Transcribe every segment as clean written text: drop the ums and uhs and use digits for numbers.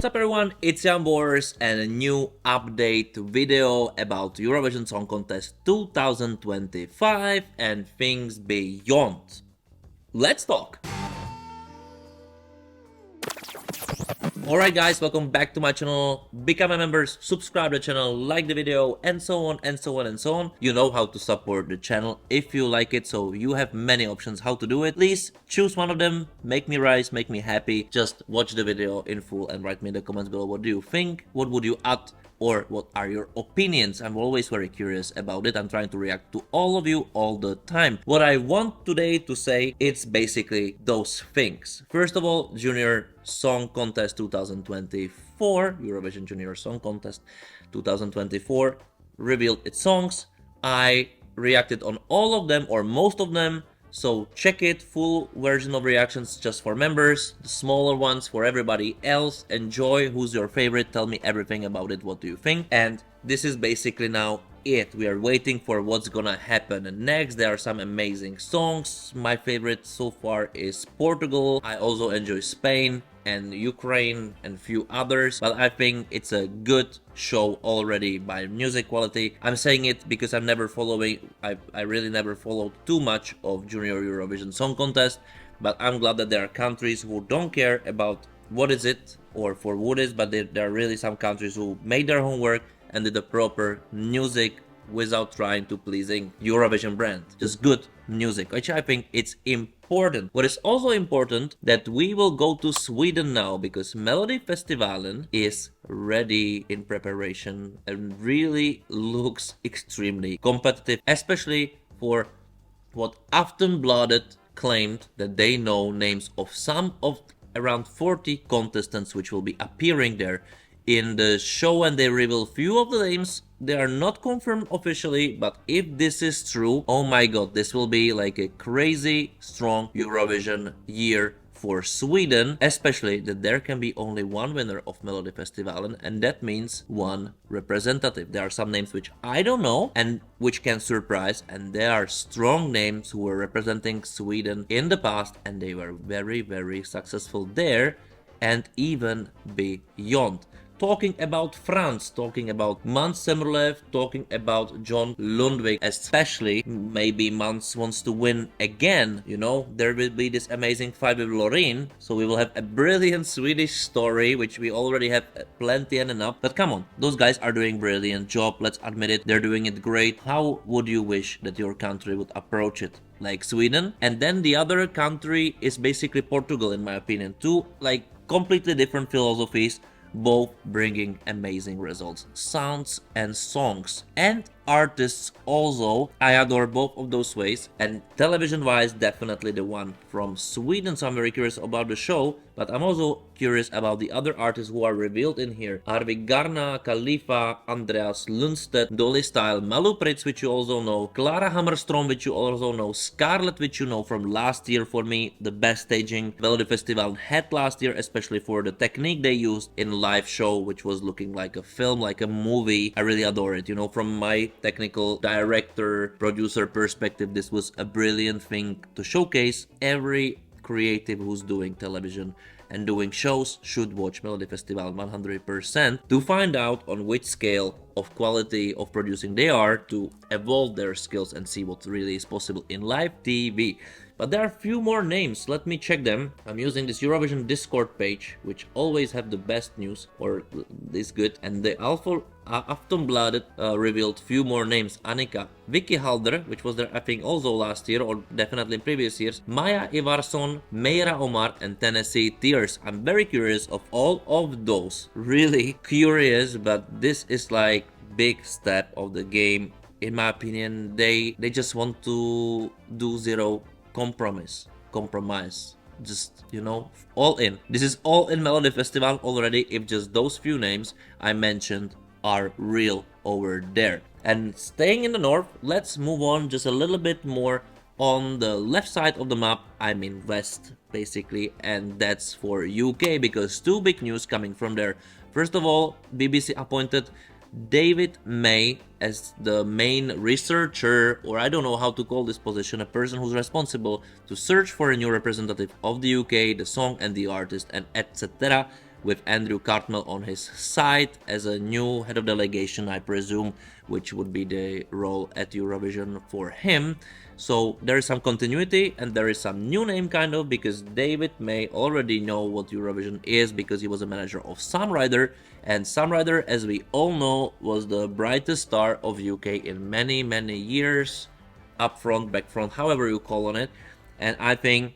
What's up everyone, it's Jan Boris and a new update video about Eurovision Song Contest 2025 and things beyond. Let's talk! Alright guys, welcome back to my channel. Become a member, subscribe to the channel, like the video, and so on and so on and so on. You know how to support the channel if you like it, so you have many options how to do it. Please choose one of them, make me rise, make me happy. Just watch the video in full and write me in the comments below what do you think, what would you add, or what are your opinions. I'm always very curious about it. I'm trying to react to all of you all the time. What I want today to say, it's basically those things. First of all, Junior Song Contest 2024, Eurovision Junior Song Contest 2024 revealed its songs. I reacted on all of them or most of them. So check it, full version of reactions just for members, the smaller ones for everybody else. Enjoy, who's your favorite, tell me everything about it, what do you think? And this is basically now it. We are waiting for what's gonna happen next. There are some amazing songs. My favorite so far is Portugal. I also enjoy Spain and Ukraine and few others, but I think it's a good show already by music quality. I'm saying it because I'm never following, I really never followed too much of Junior Eurovision Song Contest, but I'm glad that there are countries who don't care about what is it or for what is, but there are really some countries who made their homework and did the proper music without trying to pleasing Eurovision brand. Just good music, which I think it's important. What is also important that we will go to Sweden now because Melodifestivalen is ready in preparation and really looks extremely competitive, especially for what Aftonbladet claimed that they know names of some of around 40 contestants which will be appearing there in the show, and they reveal few of the names. They are not confirmed officially, but if this is true, oh my god, this will be like a crazy strong Eurovision year for Sweden, especially that there can be only one winner of Melodifestivalen, and that means one representative. There are some names which I don't know and which can surprise, and there are strong names who were representing Sweden in the past and they were very successful there and even beyond. Talking about France, talking about Mans Semmerlev, talking about John Lundvik, especially maybe Mans wants to win again, you know, there will be this amazing fight with Loreen, so we will have a brilliant Swedish story, which we already have plenty and enough, but come on, those guys are doing brilliant job, let's admit it, they're doing it great. How would you wish that your country would approach it? Like Sweden? And then the other country is basically Portugal, in my opinion, two like completely different philosophies, both bringing amazing results, sounds and songs and artists also. I adore both of those ways, and television wise definitely the one from Sweden, so I'm very curious about the show, but I'm also curious about the other artists who are revealed in here. Arvik Garna, Khalifa, Andreas Lundstedt, Dolly Style, Malu Pritz, which you also know, Clara Hammerstrom, which you also know, Scarlett, which you know from last year. For me, the best staging Melodifestivalen had last year, especially for the technique they used in live show, which was looking like a film, like a movie. I really adore it, you know, from my technical director, producer perspective, this was a brilliant thing to showcase. Every creative who's doing television and doing shows should watch Melodifestivalen 100% to find out on which scale of quality of producing they are, to evolve their skills and see what really is possible in live TV. But there are a few more names, let me check them. I'm using this Eurovision Discord page, which always have the best news, or is good, and the Aftonbladet revealed few more names. Annika, Vicky Halder, which was there I think also last year or definitely in previous years, Maya Ivarsson, Meira Omar and Tennessee Tears. I'm very curious of all of those, really curious, but this is like big step of the game. In my opinion, they just want to do zero compromise, just, you know, all in. This is all in Melodifestivalen already if just those few names I mentioned are real over there. And staying in the north, let's move on just a little bit more on the left side of the map. I mean west basically, and that's for UK because two big news coming from there. First of all, BBC appointed David May as the main researcher, or I don't know how to call this position, a person who's responsible to search for a new representative of the UK, the song and the artist and etc. with Andrew Cartmel on his side as a new head of delegation, I presume, which would be the role at Eurovision for him. So there is some continuity and there is some new name kind of, because David may already know what Eurovision is because he was a manager of Sam Ryder, and Sam Ryder, as we all know, was the brightest star of UK in many years, up front, back front, however you call on it. And I think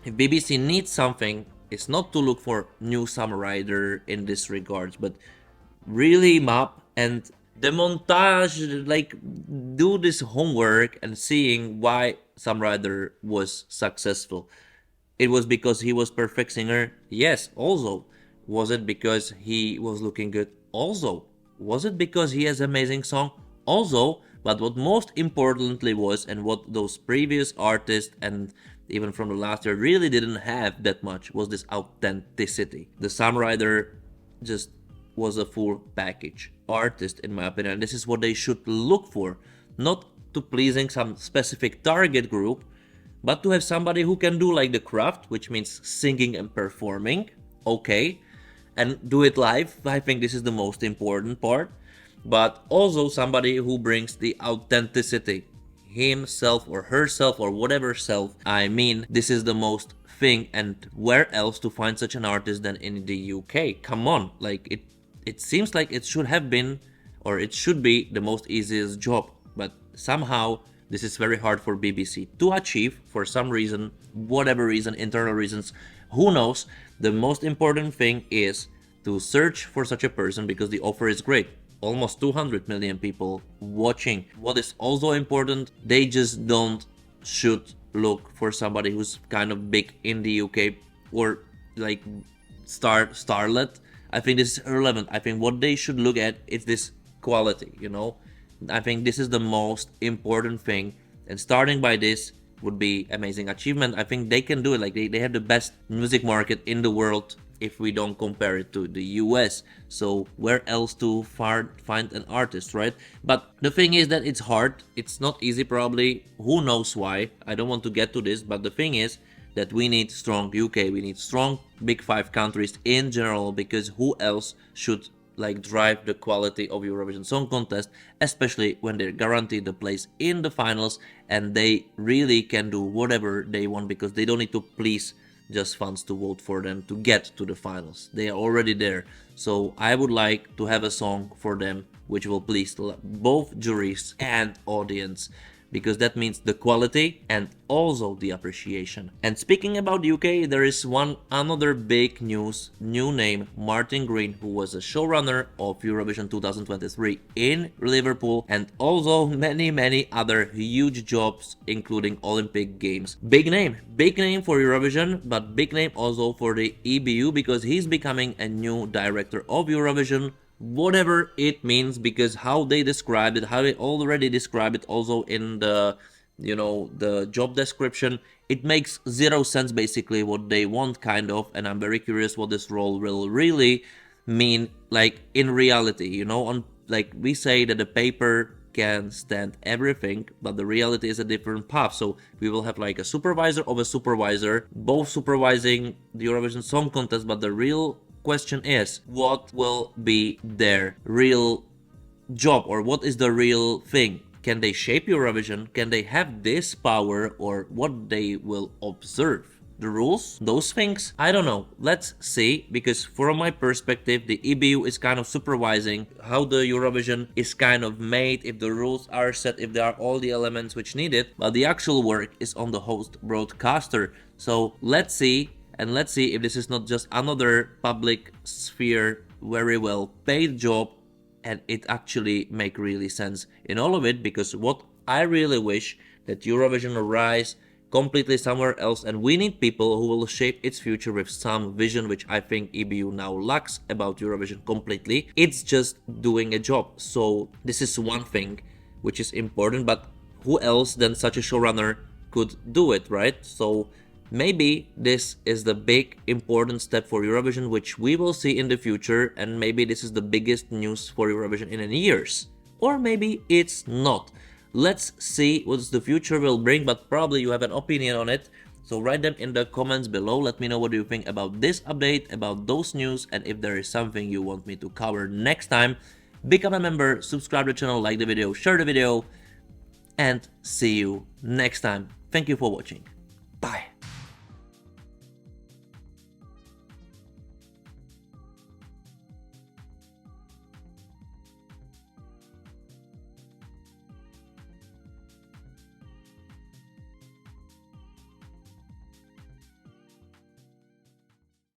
if BBC needs something, it's not to look for new Sam Ryder in this regards, but really map and the montage, like do this homework and seeing why Sam Ryder was successful. It was because he was perfect singer? Yes. Also, was it because he was looking good? Also, was it because he has amazing song? Also, but what most importantly was, and what those previous artists and even from the last year really didn't have that much, was this authenticity. The Sam Ryder just was a full package artist, in my opinion. This is what they should look for, not to pleasing some specific target group, but to have somebody who can do like the craft, which means singing and performing, okay, and do it live. I think this is the most important part, but also somebody who brings the authenticity, himself or herself or whatever self. I mean, this is the most thing, and where else to find such an artist than in the UK? Come on, like it seems like it should have been, or it should be the most easiest job, but somehow this is very hard for BBC to achieve for some reason, whatever reason, internal reasons, who knows. The most important thing is to search for such a person because the offer is great. Almost 200 million people watching. What is also important, they just don't should look for somebody who's kind of big in the UK or like starlet. I think this is irrelevant. I think what they should look at is this quality, you know. I think this is the most important thing, and starting by this would be amazing achievement. I think they can do it. Like they have the best music market in the world if we don't compare it to the US. So where else to find an artist, right? But the thing is that it's hard. It's not easy probably. Who knows why? I don't want to get to this, but the thing is that we need strong UK. We need strong big five countries in general, because who else should like drive the quality of Eurovision Song Contest, especially when they're guaranteed the place in the finals and they really can do whatever they want because they don't need to please just fans to vote for them to get to the finals. They are already there. So I would like to have a song for them which will please both juries and audience, because that means the quality and also the appreciation. And speaking about the UK, there is another big news, new name, Martin Green, who was a showrunner of Eurovision 2023 in Liverpool, and also many other huge jobs, including Olympic Games. Big name for Eurovision, but big name also for the EBU, because he's becoming a new director of Eurovision, whatever it means, because how they described it, how they already described it also in the, you know, the job description, it makes zero sense basically what they want kind of. And I'm very curious what this role will really mean like in reality, you know. On like we say that the paper can stand everything, but the reality is a different path. So we will have like a supervisor of a supervisor, both supervising the Eurovision Song Contest, but the real question is, what will be their real job, or what is the real thing? Can they shape Eurovision? Can they have this power, or what they will observe? The rules? Those things? I don't know. Let's see, because from my perspective, the EBU is kind of supervising how the Eurovision is kind of made, if the rules are set, if there are all the elements which needed, but the actual work is on the host broadcaster. So let's see. And let's see if this is not just another public sphere, very well paid job, and it actually make really sense in all of it. Because what I really wish, that Eurovision rise completely somewhere else, and we need people who will shape its future with some vision, which I think EBU now lacks about Eurovision completely. It's just doing a job. So this is one thing which is important, but who else than such a showrunner could do it, right? So maybe this is the big important step for Eurovision, which we will see in the future, and maybe this is the biggest news for Eurovision in any years. Or maybe it's not. Let's see what the future will bring, but probably you have an opinion on it. So write them in the comments below. Let me know what you think about this update, about those news, and if there is something you want me to cover next time. Become a member, subscribe to the channel, like the video, share the video, and see you next time. Thank you for watching.